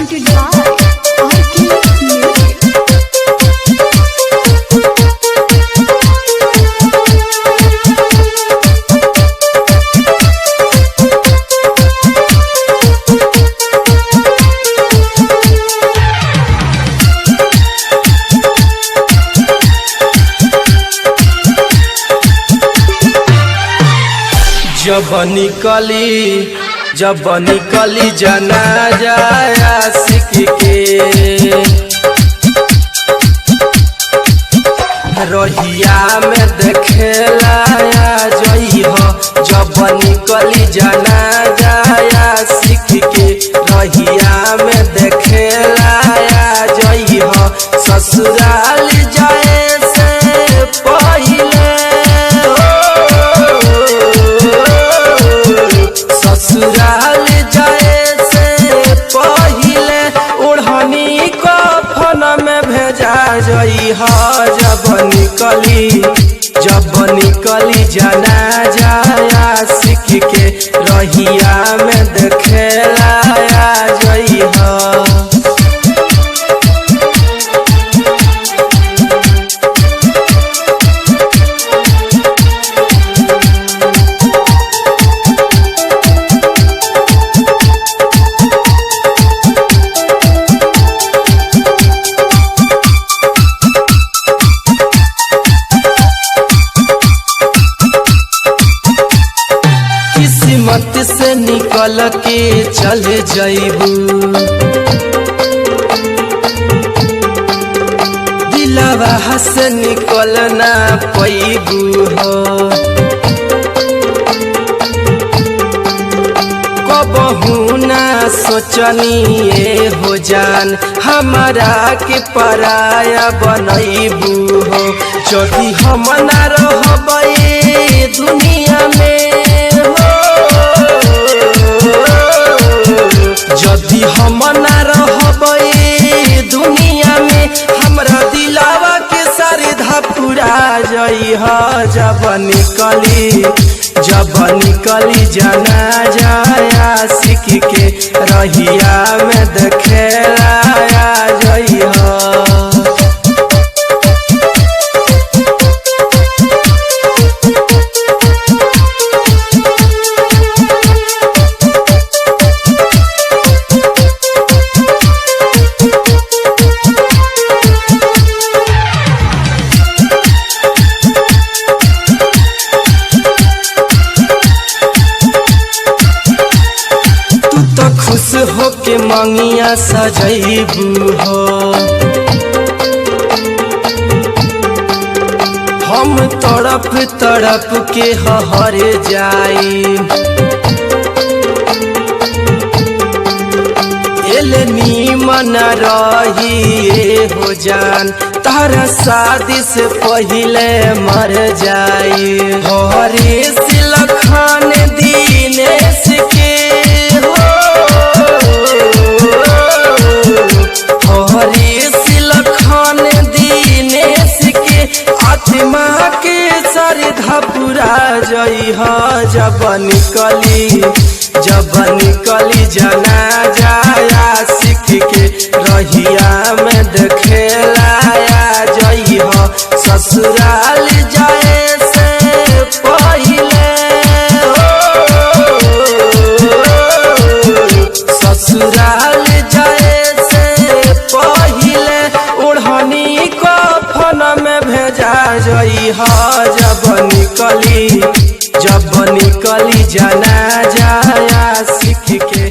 presented by RK Music. जब निकली जनाजा आशिक के रहिया में देखेला जइह। जब निकली जनाजा आशिक के रहिया में देखेला जइह। ससुराल जाए से पहिले ससुराल जाए से पहिले ओढ़नी कफन में भेजा जइह। जब निकली जनाजा आशिक के रहिया में देखेला जइह। किस्मत से निकल के चले जइबू, दिलवा से निकल ना पैबू हो। कबहू ना सोचनी हो जान हमारा के पराया बनैबू हो। जदि हम ना रहबै दुनिया में जदि हम ना रहबै दुनिया में हमरा दिलावा के श्रद्धा पूरा जइह। जब निकली जनाजा आशिक के रहिया में देखेला जइह। खुश हो के मंगिया सजैबू हो। हम तड़प तड़प के हर जाई एले नीमन रही हो जान तारा शादी से पहिले मर जाई। हरे सिलखान दीनेश के सिलखान दीनेश के आत्मा के श्रद्धा पूरा जइह। जब निकली जनाजा आशिक के रहिया में देखेला जइह। ससुराल जाए से पहिले ससुराल जाए से पहिले ओढ़नी कफन में भेजा जइह। जब निकली जनाजा आशिक के